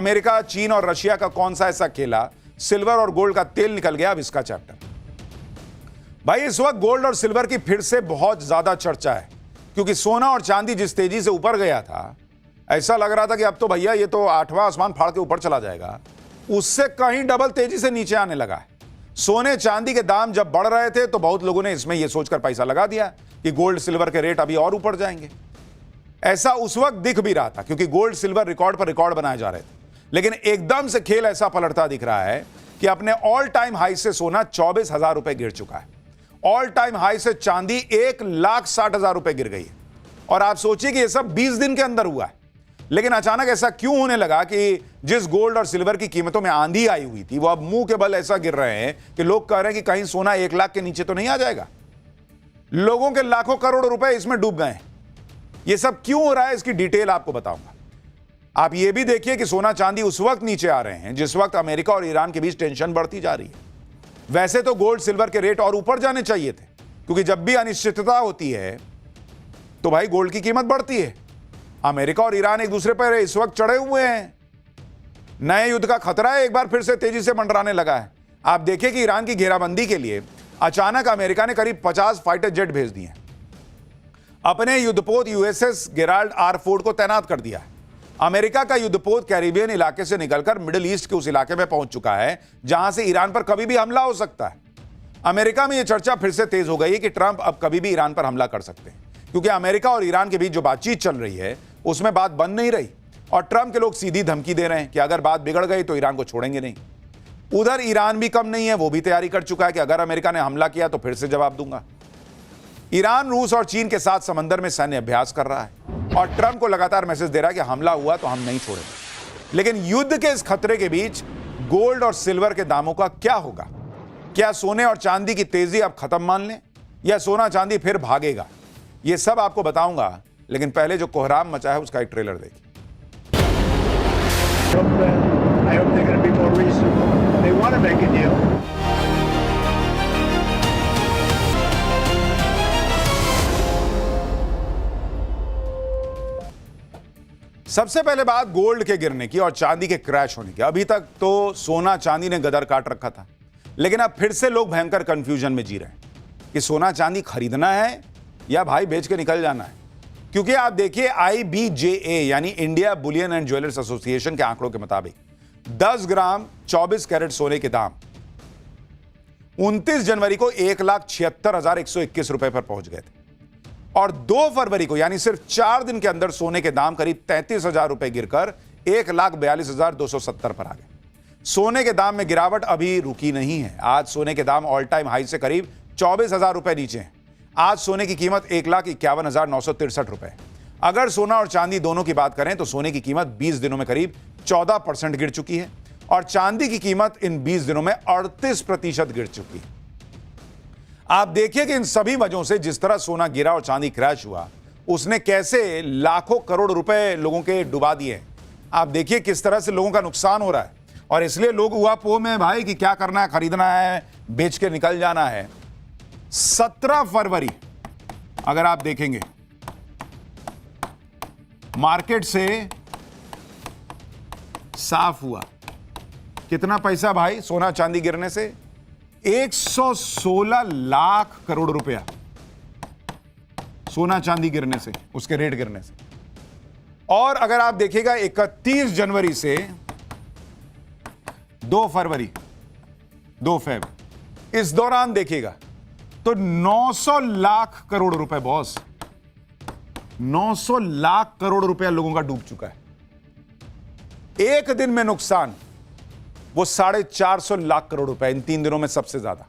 America, चीन और Russia का कौन सा ऐसा खेला, सिल्वर और गोल्ड का तेल निकल गया। अब इसका चैप्टर भाई, इस वक्त गोल्ड और सिल्वर की फिर से बहुत ज्यादा चर्चा है, क्योंकि सोना और चांदी जिस तेजी से ऊपर गया था, ऐसा लग रहा था कि अब तो भैया ये तो आठवां आसमान फाड़ के ऊपर चला जाएगा, उससे कहीं डबल तेजी से नीचे आने लगा है। सोने चांदी के दाम जब बढ़ रहे थे तो बहुत लोगों ने इसमें यह सोचकर पैसा लगा दिया कि गोल्ड सिल्वर के रेट अभी और ऊपर जाएंगे। ऐसा उस वक्त दिख भी रहा था, क्योंकि गोल्ड सिल्वर रिकॉर्ड पर रिकॉर्ड बनाए जा रहे थे। लेकिन एकदम से खेल ऐसा पलटता दिख रहा है कि अपने ऑल टाइम हाई से सोना 24,000 रुपए गिर चुका है। ऑल टाइम हाई से चांदी 1,60,000 रुपए गिर गई है। और आप सोचिए कि यह सब 20 दिन के अंदर हुआ है। लेकिन अचानक ऐसा क्यों होने लगा कि जिस गोल्ड और सिल्वर की कीमतों में आंधी आई हुई थी, वो अब मुंह के बल ऐसा गिर रहे हैं कि लोग कह रहे हैं कि कहीं सोना 1 लाख के नीचे तो नहीं आ जाएगा। लोगों के लाखों करोड़ रुपए इसमें डूब गए हैं। यह सब क्यों हो रहा है, इसकी डिटेल आपको बताऊंगा। आप यह भी देखिए कि सोना चांदी उस वक्त नीचे आ रहे हैं जिस वक्त अमेरिका और ईरान के बीच टेंशन बढ़ती जा रही है। वैसे तो गोल्ड सिल्वर के रेट और ऊपर जाने चाहिए थे, क्योंकि जब भी अनिश्चितता होती है तो भाई गोल्ड की कीमत बढ़ती है। अमेरिका और ईरान एक दूसरे पर इस वक्त चढ़े हुए हैं। नए युद्ध का खतरा है एक बार फिर से तेजी से मंडराने लगा है। आप देखिए कि ईरान की घेराबंदी के लिए अचानक अमेरिका ने करीब 50 फाइटर जेट भेज दिए, अपने युद्धपोत यूएसएस गेराल्ड आर फोर्ड को तैनात कर दिया है। अमेरिका का युद्धपोत कैरिबियन इलाके से निकलकर मिडिल ईस्ट के उस इलाके में पहुंच चुका है जहां से ईरान पर कभी भी हमला हो सकता है। अमेरिका में यह चर्चा फिर से तेज हो गई है कि ट्रंप अब कभी भी ईरान पर हमला कर सकते हैं, क्योंकि अमेरिका और ईरान के बीच जो बातचीत चल रही है उसमें बात बन नहीं रही, और ट्रंप के लोग सीधी धमकी दे रहे हैं कि अगर बात बिगड़ गई तो ईरान को छोड़ेंगे नहीं। उधर ईरान भी कम नहीं है, वो भी तैयारी कर चुका है कि अगर अमेरिका ने हमला किया तो फिर से जवाब दूंगा। ईरान रूस और चीन के साथ समंदर में सैन्य अभ्यास कर रहा है और ट्रंप को लगातार मैसेज दे रहा है कि हमला हुआ तो हम नहीं छोड़ेंगे। लेकिन युद्ध के इस खतरे के बीच गोल्ड और सिल्वर के दामों का क्या होगा? क्या सोने और चांदी की तेजी अब खत्म मान लें, या सोना चांदी फिर भागेगा? यह सब आपको बताऊंगा, लेकिन पहले जो कोहराम मचा है उसका एक ट्रेलर देखिए। सबसे पहले बात गोल्ड के गिरने की और चांदी के क्रैश होने की। अभी तक तो सोना चांदी ने गदर काट रखा था, लेकिन अब फिर से लोग भयंकर कंफ्यूजन में जी रहे हैं कि सोना चांदी खरीदना है या भाई बेच के निकल जाना है। क्योंकि आप देखिए IBJA यानी India Boolean and jewellers association के आंकड़ों के मुताबिक 10 ग्राम 24 कैरेट सोने के दाम 29 जनवरी को 1,76,121 रुपए पर पहुंच गए थे, और 2 फरवरी को यानी सिर्फ 4 दिन के अंदर सोने के दाम करीब 33,000 रुपए गिरकर 1,42,270 पर आ गए। सोने के दाम में गिरावट अभी रुकी नहीं है। आज सोने के दाम ऑल टाइम हाई से करीब 24,000 रुपए नीचे हैं। आज सोने की कीमत 1,51,963 रुपए। अगर सोना और चांदी दोनों की बात करें तो सोने की कीमत 20 दिनों में करीब 14% गिर चुकी है, और चांदी की कीमत इन 20 दिनों में 38% गिर चुकी है। आप देखिए कि इन सभी वजहों से जिस तरह सोना गिरा और चांदी क्रैश हुआ, उसने कैसे लाखों करोड़ रुपए लोगों के डुबा दिए। आप देखिए किस तरह से लोगों का नुकसान हो रहा है, और इसलिए लोग उहापोह में भाई कि क्या करना है, खरीदना है, बेच के निकल जाना है। 17 फरवरी अगर आप देखेंगे मार्केट से साफ हुआ कितना पैसा भाई सोना चांदी गिरने से? 116 लाख करोड़ रुपया सोना चांदी गिरने से, उसके रेट गिरने से। और अगर आप देखिएगा 31 जनवरी से 2 फरवरी 2 फेब, इस दौरान देखिएगा तो 900 लाख करोड़ रुपए बॉस, 900 लाख करोड़ रुपया लोगों का डूब चुका है। एक दिन में नुकसान वो 450 लाख करोड़ रुपए, इन 3 दिनों में सबसे ज्यादा।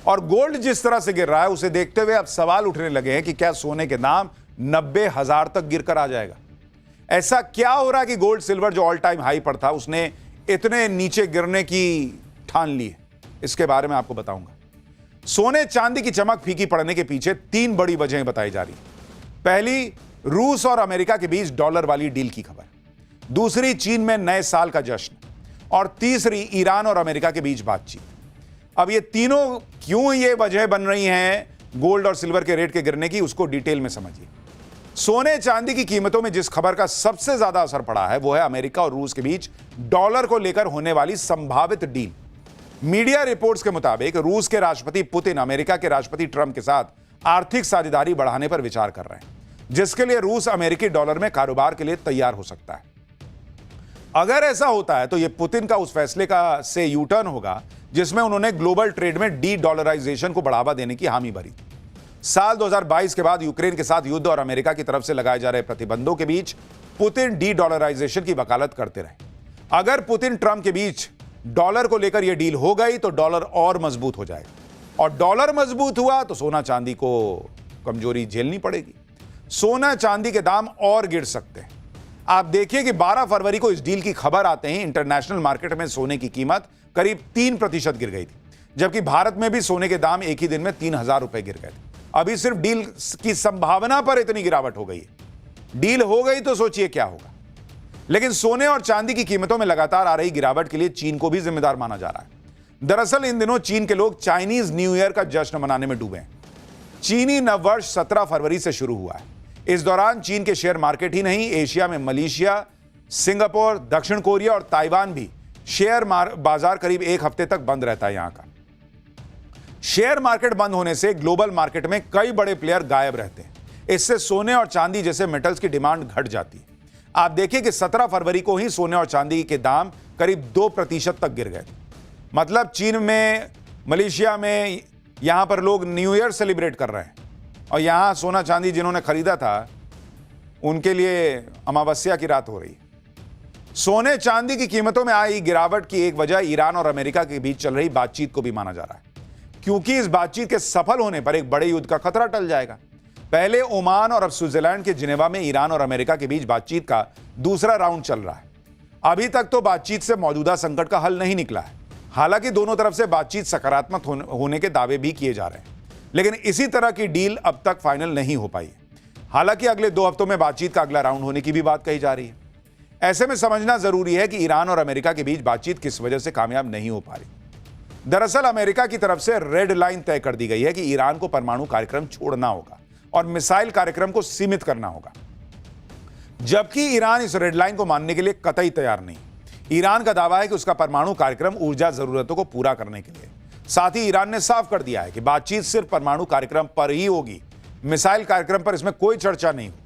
और गोल्ड जिस तरह से गिर रहा है उसे देखते हुए अब सवाल उठने लगे हैं कि क्या सोने के दाम 90,000 तक गिरकर आ जाएगा? ऐसा क्या हो रहा है कि गोल्ड सिल्वर जो ऑल टाइम हाई पर था उसने इतने नीचे गिरने की ठान ली है? इसके बारे में आपको बताऊंगा। सोने चांदी की चमक फीकी पड़ने के पीछे 3 बड़ी वजहें बताई जा रही है। पहली, रूस और अमेरिका के बीच डॉलर वाली डील की खबर। दूसरी, चीन में नए साल का जश्न। और तीसरी, ईरान और अमेरिका के बीच बातचीत। अब ये तीनों क्यों ये वजह बन रही हैं गोल्ड और सिल्वर के रेट के गिरने की, उसको डिटेल में समझिए। सोने चांदी की कीमतों में जिस खबर का सबसे ज्यादा असर पड़ा है वो है अमेरिका और रूस के बीच डॉलर को लेकर होने वाली संभावित डील। मीडिया रिपोर्ट्स के मुताबिक रूस के राष्ट्रपति पुतिन अमेरिका के राष्ट्रपति ट्रंप के साथ आर्थिक साझेदारी बढ़ाने पर विचार कर रहे हैं, जिसके लिए रूस अमेरिकी डॉलर में कारोबार के लिए तैयार हो सकता है। अगर ऐसा होता है तो यह पुतिन का उस फैसले का से यू टर्न होगा जिसमें उन्होंने ग्लोबल ट्रेड में डी डॉलराइजेशन को बढ़ावा देने की हामी भरी। साल 2022 के बाद यूक्रेन के साथ युद्ध और अमेरिका की तरफ से लगाए जा रहे प्रतिबंधों के बीच पुतिन डी डॉलराइजेशन की वकालत करते रहे। अगर पुतिन ट्रंप के बीच डॉलर को लेकर यह डील हो गई तो डॉलर और मजबूत हो जाएगा, और डॉलर मजबूत हुआ तो सोना चांदी को कमजोरी झेलनी पड़ेगी। सोना चांदी के दाम और गिर सकते हैं। आप देखिए कि 12 फरवरी को इस डील की खबर आते ही इंटरनेशनल मार्केट में सोने की कीमत करीब 3% गिर गई थी, जबकि भारत में भी सोने के दाम एक ही दिन में 3,000 रुपए गिर गए थे। अभी सिर्फ डील की संभावना पर इतनी गिरावट हो गई है। डील हो गई तो सोचिए क्या होगा। लेकिन सोने और चांदी की कीमतों में लगातार आ रही गिरावट के लिए चीन को भी जिम्मेदार माना जा रहा है। दरअसल इन दिनों चीन के लोग चाइनीज न्यू ईयर का जश्न मनाने में डूबे हैं। चीनी नववर्ष 17 फरवरी से शुरू हुआ है। इस दौरान चीन के शेयर मार्केट ही नहीं, एशिया में मलेशिया, सिंगापुर, दक्षिण कोरिया और ताइवान भी शेयर बाजार करीब एक हफ्ते तक बंद रहता है। यहां का शेयर मार्केट बंद होने से ग्लोबल मार्केट में कई बड़े प्लेयर गायब रहते हैं। इससे सोने और चांदी जैसे मेटल्स की डिमांड घट जाती है। आप देखिए कि 17 फरवरी को ही सोने और चांदी के दाम करीब 2% तक गिर गए। मतलब चीन में, मलेशिया में यहां पर लोग न्यू ईयर सेलिब्रेट कर रहे हैं, और यहां सोना चांदी जिन्होंने खरीदा था उनके लिए अमावस्या की रात हो रही है। सोने चांदी की कीमतों में आई गिरावट की एक वजह ईरान और अमेरिका के बीच चल रही बातचीत को भी माना जा रहा है, क्योंकि इस बातचीत के सफल होने पर एक बड़े युद्ध का खतरा टल जाएगा। पहले ओमान और अब स्विट्जरलैंड के जिनेवा में ईरान और अमेरिका के बीच बातचीत का दूसरा राउंड चल रहा है। अभी तक तो बातचीत से मौजूदा संकट का हल नहीं निकला है। हालांकि दोनों तरफ से बातचीत सकारात्मक होने के दावे भी किए जा रहे हैं, लेकिन इसी तरह की डील अब तक फाइनल नहीं हो पाई है। हालांकि अगले 2 हफ्तों में बातचीत का अगला राउंड होने की भी बात कही जा रही है। ऐसे में समझना जरूरी है कि ईरान और अमेरिका के बीच बातचीत किस वजह से कामयाब नहीं हो पा रही। दरअसल अमेरिका की तरफ से रेड लाइन तय कर दी गई है कि ईरान को परमाणु कार्यक्रम छोड़ना होगा और मिसाइल कार्यक्रम को सीमित करना होगा, जबकि ईरान इस रेड लाइन को मानने के लिए कतई तैयार नहीं। ईरान का दावा है कि उसका परमाणु कार्यक्रम ऊर्जा जरूरतों को पूरा करने के लिए। साथ ही ईरान ने साफ कर दिया है कि बातचीत सिर्फ परमाणु कार्यक्रम पर ही होगी, मिसाइल कार्यक्रम पर इसमें कोई चर्चा नहीं होगी।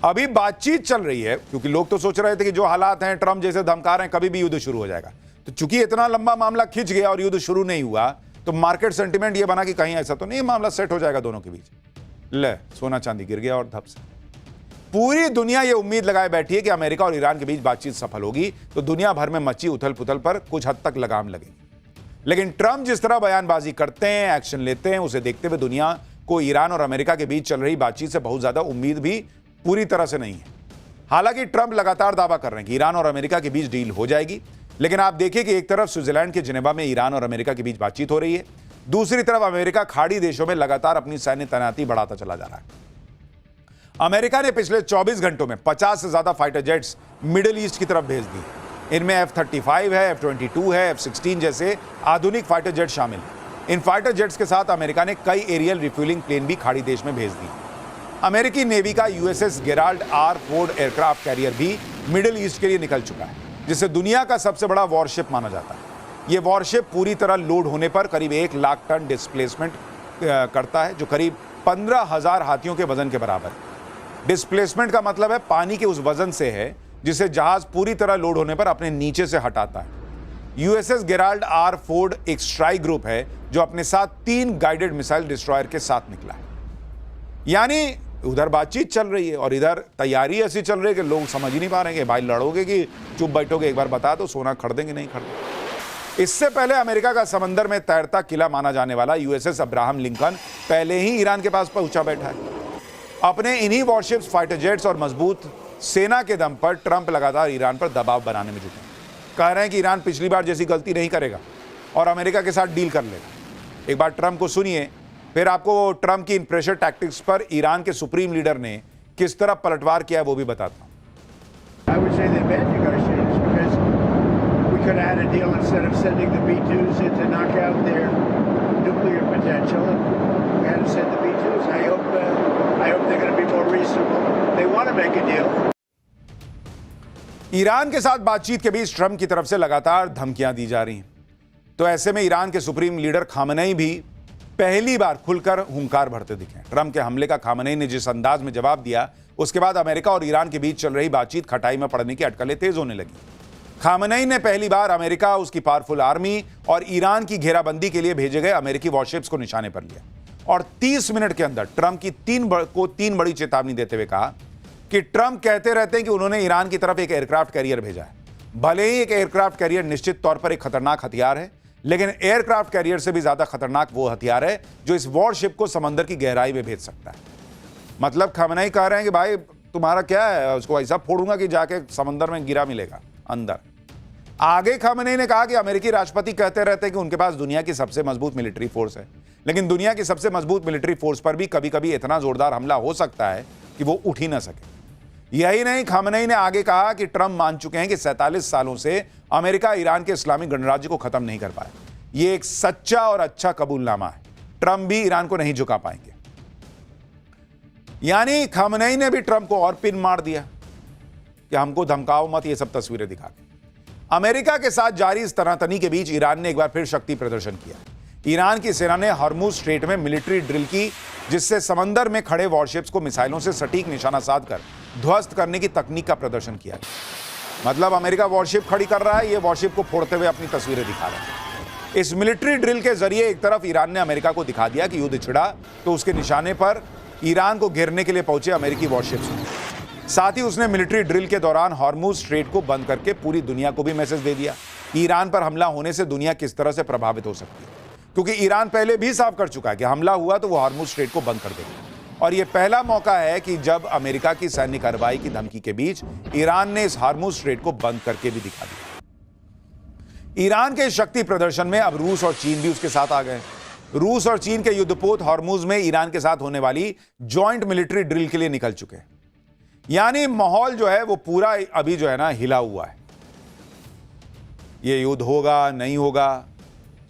अभी बातचीत चल रही है क्योंकि लोग तो सोच रहे थे कि जो हालात हैं, ट्रंप जैसे धमका रहे हैं, कभी भी युद्ध शुरू हो जाएगा। तो चूंकि इतना लंबा मामला खिंच गया और युद्ध शुरू नहीं हुआ, तो मार्केट सेंटीमेंट ये बना कि कहीं ऐसा तो नहीं मामला सेट हो जाएगा दोनों के बीच। ले सोना चांदी गिर गया और धप से पूरी दुनिया ये उम्मीद लगाए बैठी है कि अमेरिका और ईरान के बीच बातचीत सफल होगी तो दुनिया भर में मची उथल पुथल पर कुछ हद तक लगाम लगेगी। लेकिन ट्रंप जिस तरह बयानबाजी करते हैं, एक्शन लेते हैं, उसे देखते हुए दुनिया को ईरान और अमेरिका के बीच चल रही बातचीत से बहुत ज्यादा उम्मीद भी पूरी तरह से नहीं है। हालांकि ट्रंप लगातार दावा कर रहे हैं कि ईरान और अमेरिका के बीच डील हो जाएगी, लेकिन आप देखिए कि एक तरफ स्विट्जरलैंड के जिनेवा में ईरान और अमेरिका के बीच बातचीत हो रही है, दूसरी तरफ अमेरिका खाड़ी देशों में लगातार अपनी सैन्य तैनाती बढ़ाता चला जा रहा है। अमेरिका ने पिछले 24 घंटों में 50 से ज्यादा फाइटर जेट्स मिडिल ईस्ट की तरफ भेज दी। इनमें F-35 है, F-22 है, F-16 जैसे आधुनिक फाइटर जेट शामिल हैं। इन फाइटर जेट्स के साथ अमेरिका ने कई एरियल रिफ्यूलिंग प्लेन भी खाड़ी देश में भेज दी। अमेरिकी नेवी का USS Gerald R. Ford aircraft carrier भी मिडिल ईस्ट के लिए निकल चुका है, जिसे दुनिया का सबसे बड़ा वॉरशिप माना जाता है। यह वॉरशिप पूरी तरह लोड होने पर करीब 1 लाख टन डिस्प्लेसमेंट करता है, जो करीब 15,000 हाथियों के वजन के बराबर है। डिस्प्लेसमेंट का मतलब है पानी के उस वजन से है जिसे जहाज पूरी तरह लोड होने पर अपने नीचे से हटाता है। USS Gerald R. फोर्ड एक स्ट्राइक ग्रुप है जो अपने साथ 3 गाइडेड मिसाइल डिस्ट्रॉयर के साथ निकला है। यानी उधर बातचीत चल रही है और इधर तैयारी ऐसी चल रही है कि लोग समझ ही नहीं पा रहे हैं कि भाई लड़ोगे कि चुप बैठोगे, एक बार बता दो सोना खरीदेंगे नहीं खरीदेंगे। इससे पहले अमेरिका का समंदर में तैरता किला माना जाने वाला USS अब्राहम लिंकन पहले ही ईरान के पास पहुंचा बैठा है। अपने इन्हीं वॉरशिप्स, फाइटर जेट्स और मजबूत सेना के दम पर ट्रंप लगातार ईरान पर दबाव बनाने में जुटे हैं। कह रहे हैं कि ईरान पिछली बार जैसी गलती नहीं करेगा और अमेरिका के साथ डील कर लेगा। एक बार ट्रंप को सुनिए, फिर आपको ट्रंप की इन प्रेशर टैक्टिक्स पर ईरान के सुप्रीम लीडर ने किस तरह पलटवार किया है वो भी बताता हूं। I would say the bad negotiations because we could have had a deal instead of sending the B-2s in to knock out their nuclear potential. We had to send the B-2s. I I hope they're going to be more reasonable. They want to make a deal. Iran के साथ बातचीत के बीच Trump की तरफ से लगातार धमकियां दी जा रही हैं। तो ऐसे में ईरान के सुप्रीम लीडर खामनेई भी पहली बार खुलकर हुंकार भरते दिखे। ट्रंप के हमले का खामनेई ने जिस अंदाज में जवाब दिया, उसके बाद अमेरिका और ईरान के बीच चल रही बातचीत खटाई में पड़ने की अटकलें तेज होने लगी। खामनेई ने पहली बार अमेरिका, उसकी पावरफुल आर्मी और ईरान की घेराबंदी के लिए भेजे गए अमेरिकी वॉरशिप्स को निशाने पर लिया और 30 मिनट के अंदर ट्रंप की तीन बड़ी चेतावनी देते हुए कहा कि ट्रंप कहते रहते हैं कि उन्होंने ईरान की तरफ एक एयरक्राफ्ट कैरियर भेजा है। भले ही एक एयरक्राफ्ट कैरियर निश्चित तौर पर एक खतरनाक हथियार है, लेकिन एयरक्राफ्ट कैरियर से भी ज्यादा खतरनाक वो हथियार है जो इस वॉरशिप को समंदर की गहराई में भेज सकता है। मतलब खामनेई कह रहे हैं कि भाई तुम्हारा क्या है, उसको ऐसा फोड़ूंगा कि जाके समंदर में गिरा मिलेगा अंदर। आगे खामनेई ने कहा कि अमेरिकी राष्ट्रपति कहते रहते हैं कि उनके पास दुनिया की सबसे मजबूत मिलिट्री फोर्स है, लेकिन दुनिया की सबसे मजबूत मिलिट्री फोर्स पर भी कभी कभी इतना जोरदार हमला हो सकता है कि वो उठ ही ना सके। यही नहीं, खामनेई ने आगे कहा कि ट्रंप मान चुके हैं कि 47 सालों से अमेरिका ईरान के इस्लामिक गणराज्य को खत्म नहीं कर पाया। यह एक सच्चा और अच्छा कबूलनामा है। ट्रंप भी ईरान को नहीं झुका पाएंगे। यानी खामनेई ने भी ट्रंप को और पिन मार दिया कि हमको धमकाओ मत, ये सब तस्वीरें दिखा के। अमेरिका के साथ जारी इस तनातनी के बीच ईरान ने एक बार फिर शक्ति प्रदर्शन किया। ईरान की सेना ने हॉर्मुज स्ट्रेट में मिलिट्री ड्रिल की, जिससे समंदर में खड़े वॉरशिप्स को मिसाइलों से सटीक निशाना साधकर ध्वस्त करने की तकनीक का प्रदर्शन किया। मतलब अमेरिका वॉरशिप खड़ी कर रहा है, ये वॉरशिप को फोड़ते हुए अपनी तस्वीरें दिखा रहा है। इस मिलिट्री ड्रिल के जरिए एक तरफ ईरान ने अमेरिका को दिखा दिया कि युद्ध छिड़ा, तो उसके निशाने पर ईरान को घेरने के लिए पहुंचे अमेरिकी वॉरशिप्स। साथ ही उसने मिलिट्री ड्रिल के दौरान हॉर्मुज स्ट्रेट को बंद करके पूरी दुनिया को भी मैसेज दे दिया ईरान पर हमला होने से दुनिया किस तरह से प्रभावित हो सकती है, क्योंकि ईरान पहले भी साफ कर चुका है कि हमला हुआ तो वो हॉर्मुज स्ट्रेट को बंद कर देगा। और ये पहला मौका है कि जब अमेरिका की सैन्य कार्रवाई की धमकी के बीच ईरान ने इस हॉर्मुज स्ट्रेट को बंद करके भी दिखा दिया। ईरान के शक्ति प्रदर्शन में अब रूस और चीन भी उसके साथ आ गए। रूस और चीन के युद्धपोत हॉर्मुज में ईरान के साथ होने वाली जॉइंट मिलिट्री ड्रिल के लिए निकल चुके हैं। यानी माहौल जो है वो पूरा अभी जो है ना हिला हुआ है। ये युद्ध होगा नहीं होगा,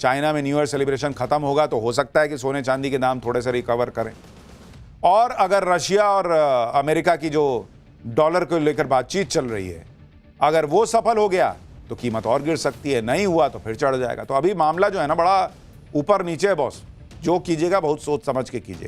चाइना में न्यू ईयर सेलिब्रेशन खत्म होगा तो हो सकता है कि सोने चांदी के दाम थोड़े से रिकवर करें, और अगर रशिया और अमेरिका की जो डॉलर को लेकर बातचीत चल रही है, अगर वो सफल हो गया तो कीमत और गिर सकती है, नहीं हुआ तो फिर चढ़ जाएगा। तो अभी मामला जो है ना बड़ा ऊपर नीचे है बॉस। जो कीजिएगा बहुत सोच समझ के कीजिएगा।